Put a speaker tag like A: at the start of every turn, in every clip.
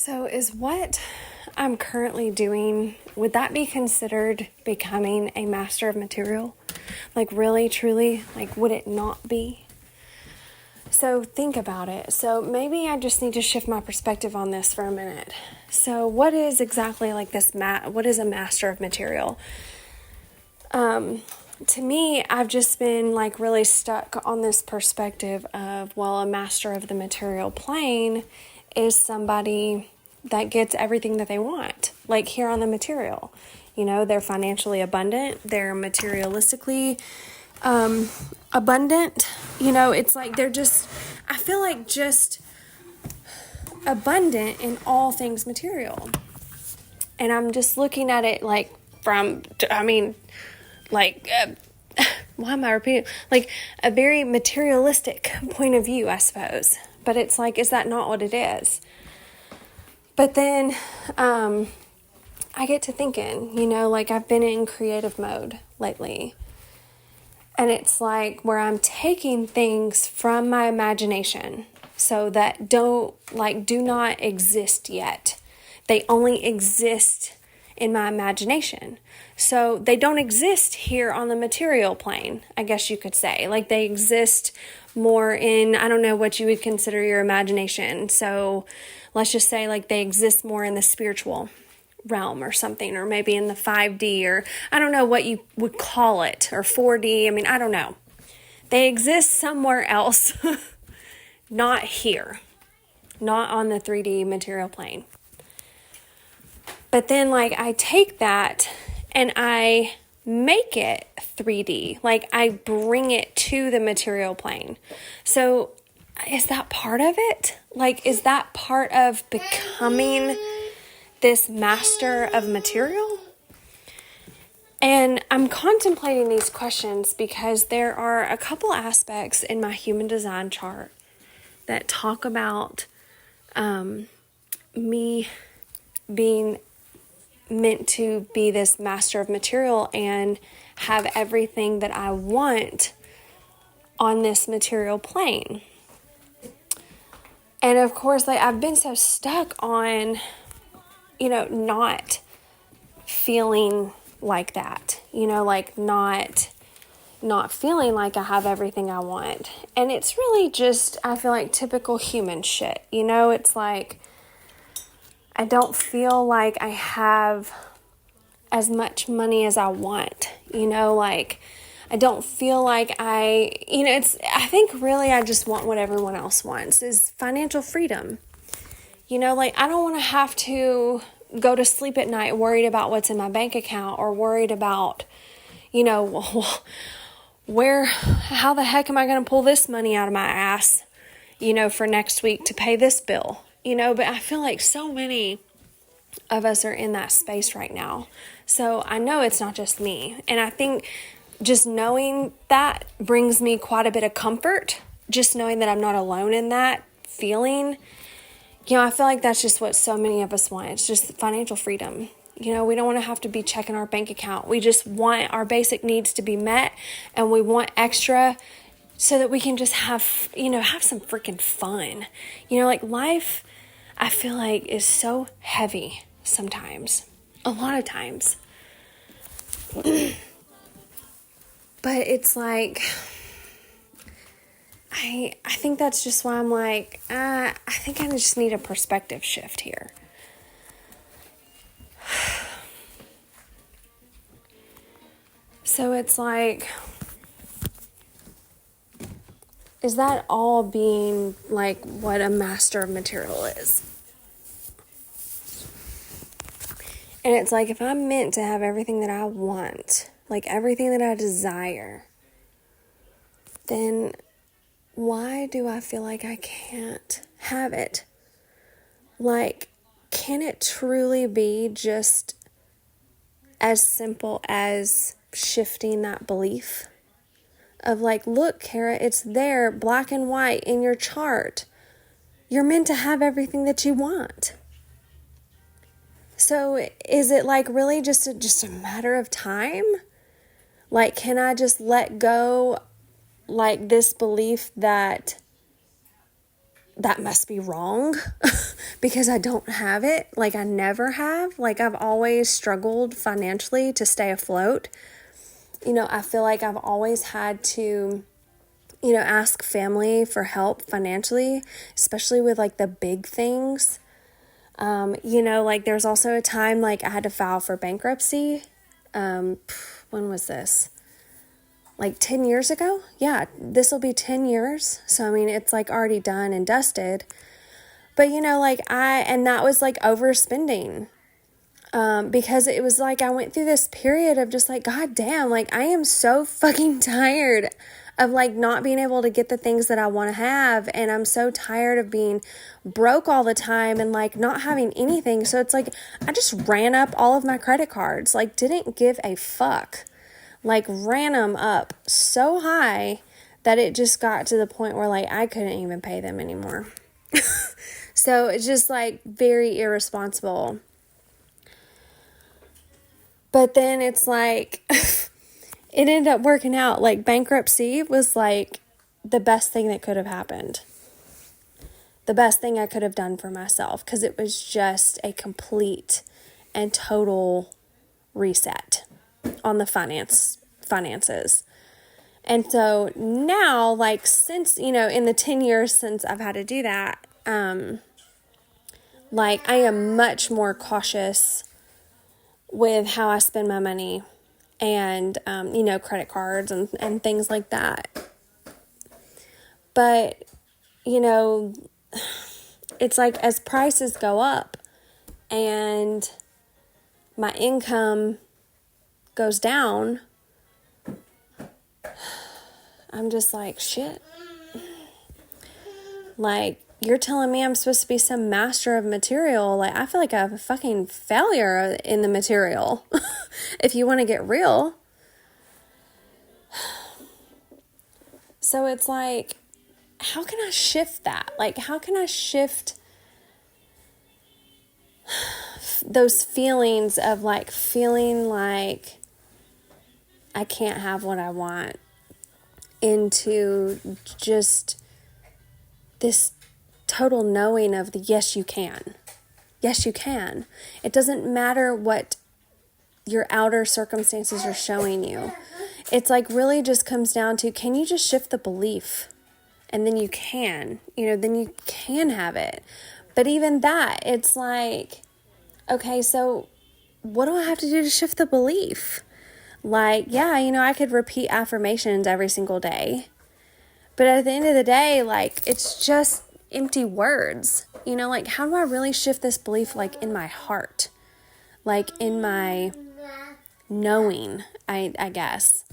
A: So is what I'm currently doing, would that be considered becoming a master of material? Like really, truly, like would it not be? So think about it. So maybe I just need to shift my perspective on this for a minute. So what is exactly like this, what is a master of material? To me, I've just been like really stuck on this perspective of, well, a master of the material plane is somebody that gets everything that they want, like here on the material. You know, they're financially abundant, they're materialistically abundant. You know, it's like they're just, I feel like just abundant in all things material. And I'm just looking at it like from, why am I repeating? Like a very materialistic point of view, I suppose. But it's like, is that not what it is? But then I get to thinking, you know, like I've been in creative mode lately. And it's like where I'm taking things from my imagination so that do not exist yet. They only exist in my imagination. So they don't exist here on the material plane, I guess you could say. Like they exist more in, I don't know what you would consider your imagination. So let's just say like they exist more in the spiritual realm or something, or maybe in the 5D, or I don't know what you would call it, or 4D. I mean, I don't know. They exist somewhere else, not here, not on the 3D material plane. But then like I take that and I make it 3D, like I bring it to the material plane. So is that part of it? Like, is that part of becoming this master of material? And I'm contemplating these questions because there are a couple aspects in my human design chart that talk about me being meant to be this master of material and have everything that I want on this material plane. And of course, like I've been so stuck on, you know, not feeling like that, you know, like not feeling like I have everything I want. And it's really just, I feel like typical human shit, you know, it's like, I don't feel like I have as much money as I want, you know, like I don't feel like I think really I just want what everyone else wants is financial freedom. You know, like I don't want to have to go to sleep at night worried about what's in my bank account or worried about, you know, how the heck am I going to pull this money out of my ass, you know, for next week to pay this bill, you know, but I feel like so many of us are in that space right now. So I know it's not just me. And I think just knowing that brings me quite a bit of comfort, just knowing that I'm not alone in that feeling. You know, I feel like that's just what so many of us want. It's just financial freedom. You know, we don't want to have to be checking our bank account. We just want our basic needs to be met, and we want extra so that we can just have, you know, have some freaking fun. You know, like life, I feel like is so heavy sometimes, a lot of times. But it's like, I think that's just why I'm like, I think I just need a perspective shift here. So it's like, is that all being like what a master of material is? And it's like, if I'm meant to have everything that I want, like everything that I desire, then why do I feel like I can't have it? Like, can it truly be just as simple as shifting that belief of like, look, Kara, it's there, black and white in your chart. You're meant to have everything that you want. So is it like really just a matter of time? Like, can I just let go like this belief that that must be wrong because I don't have it. Like, I never have. Like, I've always struggled financially to stay afloat. You know, I feel like I've always had to, you know, ask family for help financially, especially with like the big things. You know, like there's also a time like I had to file for bankruptcy. When was this? Like 10 years ago? Yeah, this will be 10 years. So, I mean, it's like already done and dusted. But, you know, like and that was like overspending. Because it was like I went through this period of just like, God damn, like I am so fucking tired of like not being able to get the things that I want to have. And I'm so tired of being broke all the time and like not having anything. So it's like I just ran up all of my credit cards, like didn't give a fuck, like ran them up so high that it just got to the point where like I couldn't even pay them anymore. So it's just like very irresponsible. But then it's like, it ended up working out. Like bankruptcy was like the best thing that could have happened. The best thing I could have done for myself. Because it was just a complete and total reset on the finances. And so now, like since, you know, in the 10 years since I've had to do that, like I am much more cautious with how I spend my money and, you know, credit cards and things like that. But, you know, it's like as prices go up and my income goes down, I'm just like, shit. Like, you're telling me I'm supposed to be some master of material. Like, I feel like I'm a fucking failure in the material. If you want to get real. So it's like, how can I shift that? Like, how can I shift those feelings of like feeling like I can't have what I want into just this total knowing of the yes, you can. Yes, you can. It doesn't matter what your outer circumstances are showing you. It's like really just comes down to, can you just shift the belief? And then you can, you know, then you can have it. But even that, it's like, okay, so what do I have to do to shift the belief? Like, yeah, you know, I could repeat affirmations every single day. But at the end of the day, like, it's just empty words. You know, like, how do I really shift this belief, like, in my heart? Like, in my knowing, I guess.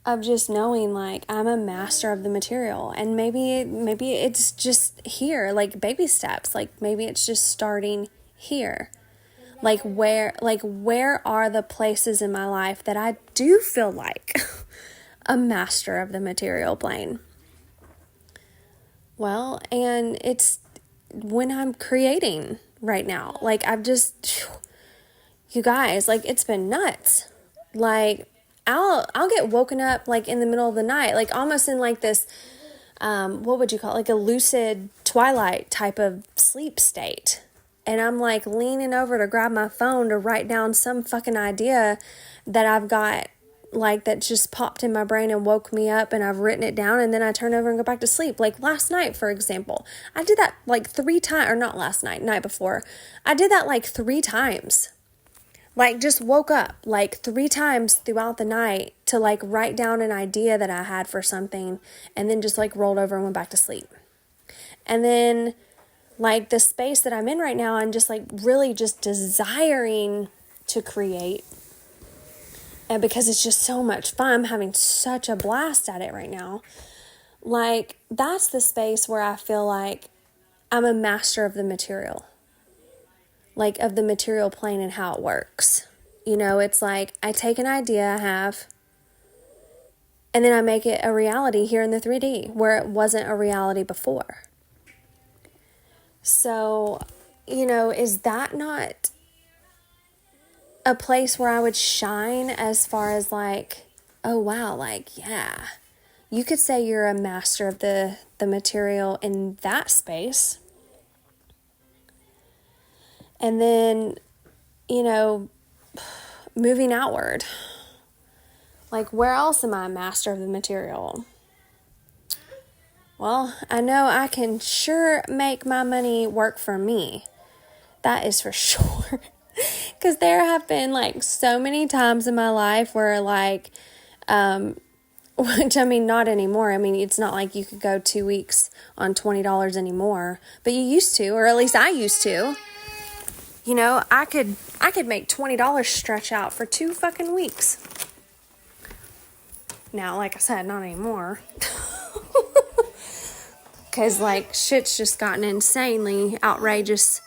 A: Of just knowing, like, I'm a master of the material. And maybe it's just here, like, baby steps. Like, maybe it's just starting here. Like, where are the places in my life that I do feel like a master of the material plane? Well, and it's when I'm creating right now. Like, I've just, you guys, like, it's been nuts. Like, I'll get woken up, like, in the middle of the night, like, almost in, like, this, what would you call it? Like, a lucid twilight type of sleep state. And I'm, like, leaning over to grab my phone to write down some fucking idea that I've got, like, that just popped in my brain and woke me up, and I've written it down, and then I turn over and go back to sleep. Like, last night, for example, I did that, like, 3 times, or not last night, night before. I did that, like, 3 times. Like, just woke up, like, 3 times throughout the night to, like, write down an idea that I had for something, and then just, like, rolled over and went back to sleep. And then, like, the space that I'm in right now, I'm just, like, really just desiring to create. And because it's just so much fun, I'm having such a blast at it right now. Like, that's the space where I feel like I'm a master of the material. Like, of the material plane and how it works. You know, it's like I take an idea I have, and then I make it a reality here in the 3D where it wasn't a reality before. So, you know, is that not a place where I would shine as far as like, oh wow, like, yeah, you could say you're a master of the material in that space. And then, moving outward. Like, where else am I a master of the material? Well, I know I can sure make my money work for me. That is for sure. Because there have been, so many times in my life where, which, not anymore. It's not like you could go 2 weeks on $20 anymore. But you used to, or at least I used to. I could make $20 stretch out for 2 fucking weeks. Now, like I said, not anymore. Because, shit's just gotten insanely outrageous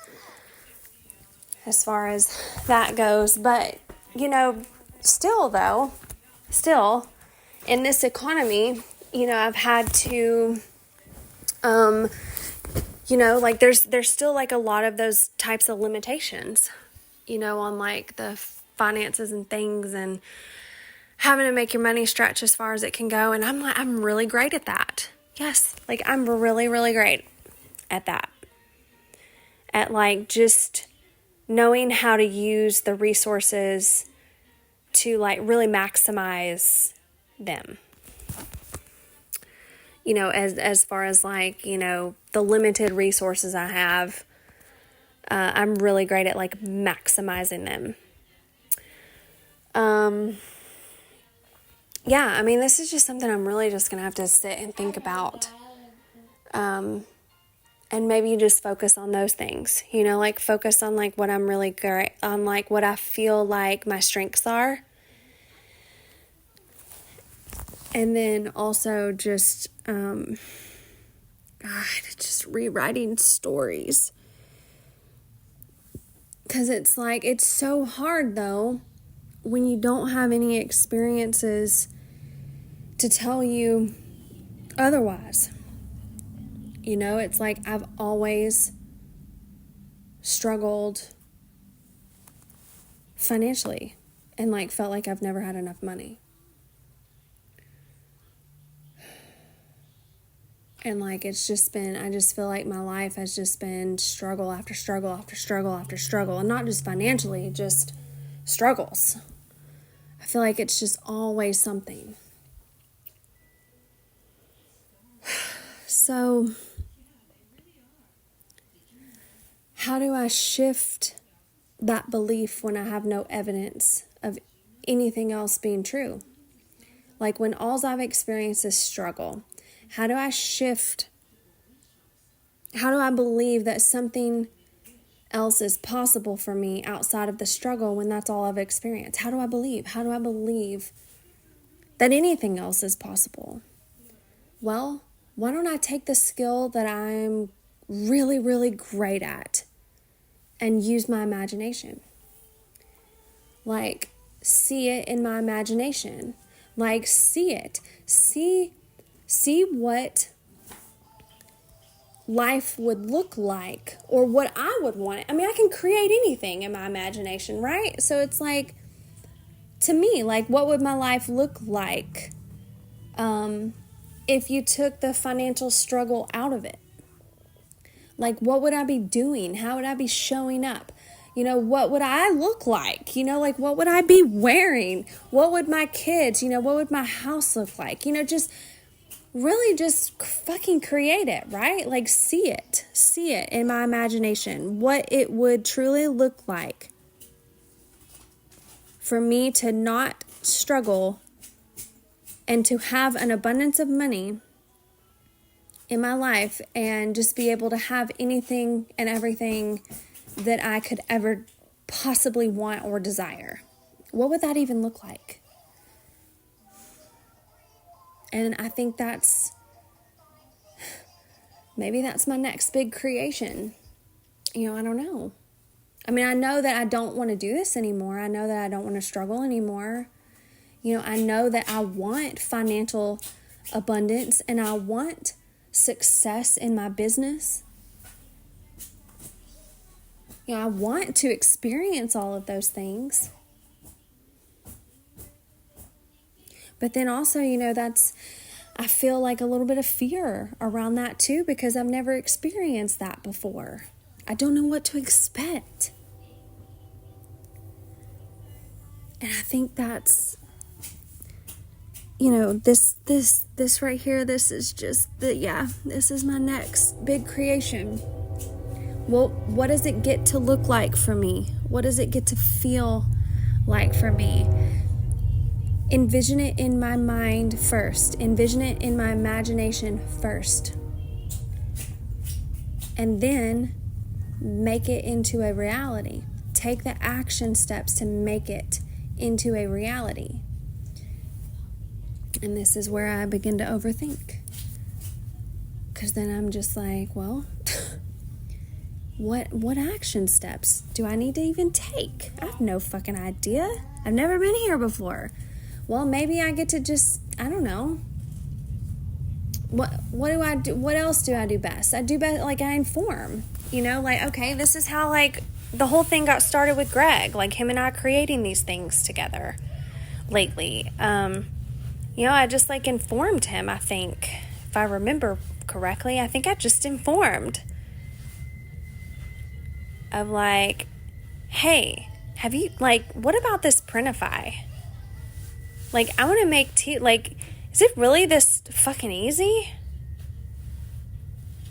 A: as far as that goes. But, still, in this economy, I've had to, there's still, a lot of those types of limitations, on, the finances and things, and having to make your money stretch as far as it can go. And I'm really great at that. Yes, I'm really, really great at that. At, just knowing how to use the resources to, really maximize them. As far as, the limited resources I have, I'm really great at, maximizing them. Yeah, this is just something I'm really just going to have to sit and think about. And maybe just focus on those things, focus on, what I'm really great, on, what I feel like my strengths are. And then also just, just rewriting stories. Because it's so hard, though, when you don't have any experiences to tell you otherwise. It's I've always struggled financially and felt like I've never had enough money. And it's just been, I just feel like my life has just been struggle after struggle after struggle after struggle. And not just financially, just struggles. I feel like it's just always something. So, how do I shift that belief when I have no evidence of anything else being true? When all I've experienced is struggle, how do I shift? How do I believe that something else is possible for me outside of the struggle when that's all I've experienced? How do I believe? How do I believe that anything else is possible? Well, why don't I take the skill that I'm really, really great at and use my imagination? See it in my imagination. See it. See what life would look like, or what I would want. I can create anything in my imagination, right? So it's to me, what would my life look like if you took the financial struggle out of it? What would I be doing? How would I be showing up? What would I look like? What would I be wearing? What would my kids, what would my house look like? Just really just fucking create it, right? See it in my imagination, what it would truly look like for me to not struggle and to have an abundance of money in my life and just be able to have anything and everything that I could ever possibly want or desire. What would that even look like? And I think maybe that's my next big creation. I don't know. I know that I don't want to do this anymore. I know that I don't want to struggle anymore. I know that I want financial abundance and I want success in my business. I want to experience all of those things. But then also, I feel like a little bit of fear around that too, because I've never experienced that before. I don't know what to expect. And I think that's, this right here, this is just this is my next big creation. Well, what does it get to look like for me? What does it get to feel like for me? Envision it in my mind first. Envision it in my imagination first. And then make it into a reality. Take the action steps to make it into a reality. And this is where I begin to overthink. Because then I'm just like, well, what action steps do I need to even take? I have no fucking idea. I've never been here before. Well, maybe I get to just, I don't know. What do I do? What else do I do best? I do best, like I inform, okay, this is how the whole thing got started with Greg, him and I creating these things together lately. I just informed him, I think, if I remember correctly, I think I just informed of hey, have you, what about this Printify? I want to make tea, is it really this fucking easy?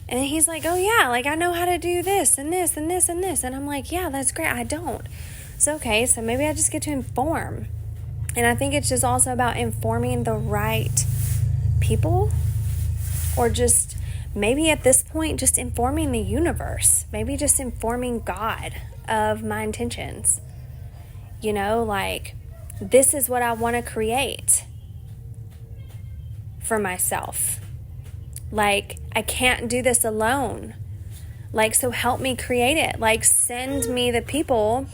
A: And he's like, oh yeah, I know how to do this and this and this and this. And I'm like, yeah, that's great. I don't. So, okay, so maybe I just get to inform. And I think it's just also about informing the right people, or just maybe at this point, just informing the universe, maybe just informing God of my intentions. This is what I want to create for myself. I can't do this alone. So help me create it. Send me the people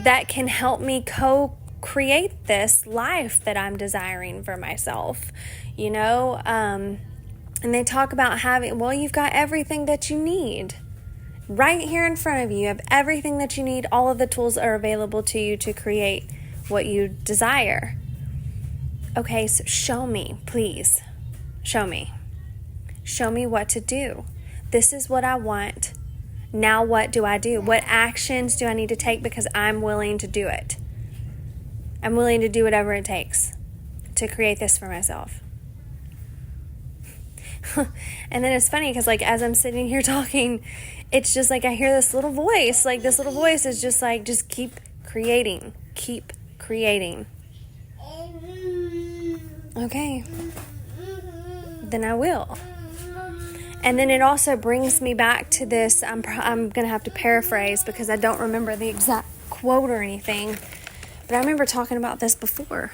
A: that can help me co-create this life that I'm desiring for myself. And they talk about you've got everything that you need. Right here in front of you, you have everything that you need. All of the tools are available to you to create what you desire. Okay, so show me, please. Show me. Show me what to do. This is what I want. Now what do I do? What actions do I need to take, because I'm willing to do it? I'm willing to do whatever it takes to create this for myself. And then it's funny because as I'm sitting here talking, it's just I hear this little voice. This little voice is just just keep creating. Keep creating. Okay. Then I will. And then it also brings me back to this. I'm going to have to paraphrase because I don't remember the exact quote or anything. But I remember talking about this before.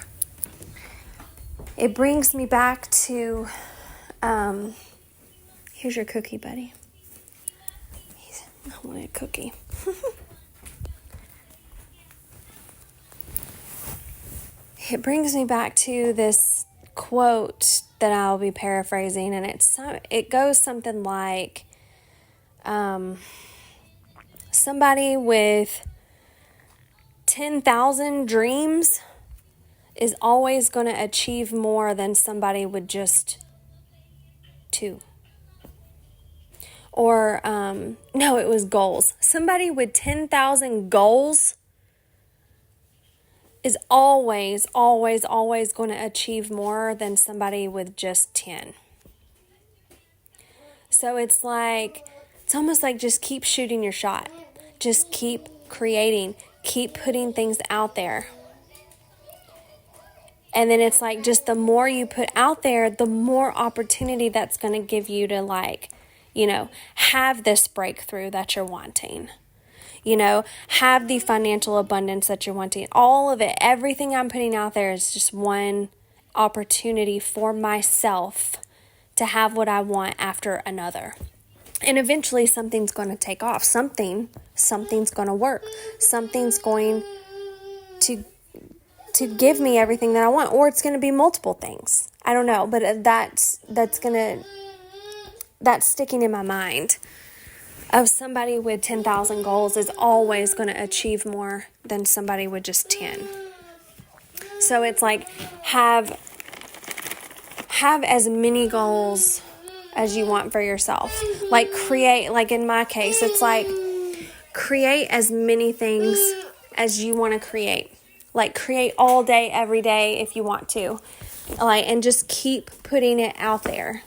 A: It brings me back to... here's your cookie, buddy. I wanted a cookie. It brings me back to this quote that I'll be paraphrasing, and it goes something like, somebody with 10,000 dreams is always going to achieve more than somebody with just 2. Or, no, it was goals. Somebody with 10,000 goals is always, always, always going to achieve more than somebody with just 10. So it's almost just keep shooting your shot. Just keep creating, keep putting things out there. And then it's just the more you put out there, the more opportunity that's going to give you to have this breakthrough that you're wanting. Have the financial abundance that you're wanting. All of it, everything I'm putting out there is just one opportunity for myself to have what I want after another. And eventually something's going to take off. Something's going to work. Something's going to give me everything that I want, or it's going to be multiple things. I don't know, but that's sticking in my mind. Of somebody with 10,000 goals is always going to achieve more than somebody with just 10. So it's have have as many goals as you want for yourself. Like create, like in my case, it's like create as many things as you want to create. Like create all day, every day if you want to. Like, and just keep putting it out there.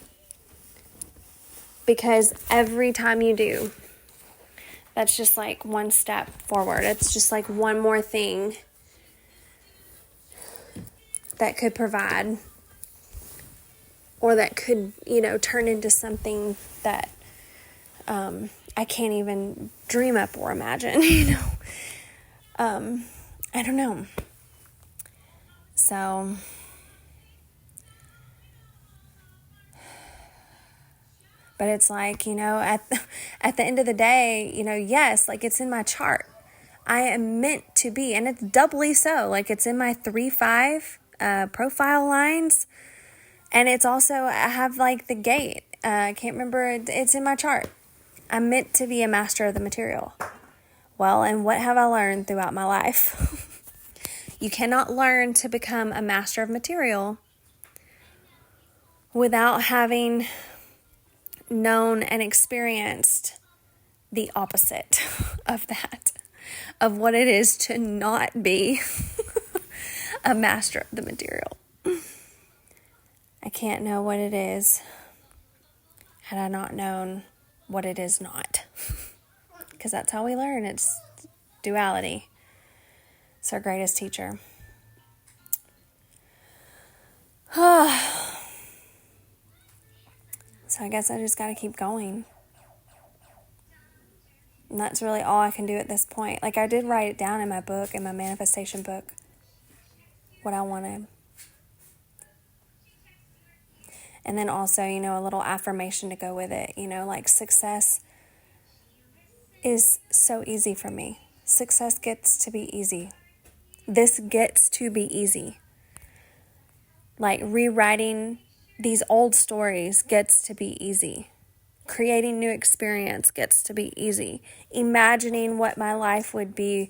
A: Because every time you do, that's just like one step forward. It's just like one more thing that could provide, or that could, turn into something that I can't even dream up or imagine, I don't know. So, but it's like, at the end of the day, yes, like it's in my chart. I am meant to be, and it's doubly so. Like it's in my 3-5 profile lines. And it's also, I have like the gate. I can't remember. It's in my chart. I'm meant to be a master of the material. Well, and what have I learned throughout my life? You cannot learn to become a master of material without having known and experienced the opposite of that, of what it is to not be a master of the material. I can't know what it is had I not known what it is not. Because that's how we learn. It's duality. It's our greatest teacher. So I guess I just got to keep going. And that's really all I can do at this point. Like I did write it down in my book, in my manifestation book, what I wanted. And then also, a little affirmation to go with it. Like success is so easy for me. Success gets to be easy. This gets to be easy. Like rewriting these old stories gets to be easy. Creating new experience gets to be easy. Imagining what my life would be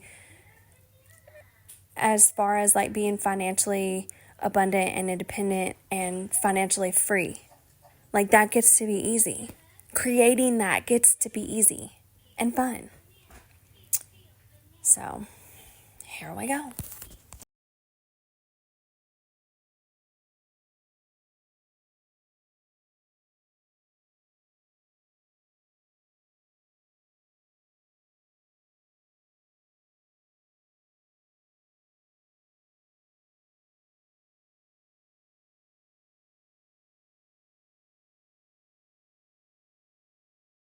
A: as far as like being financially abundant and independent and financially free. Like that gets to be easy. Creating that gets to be easy and fun. So, here we go.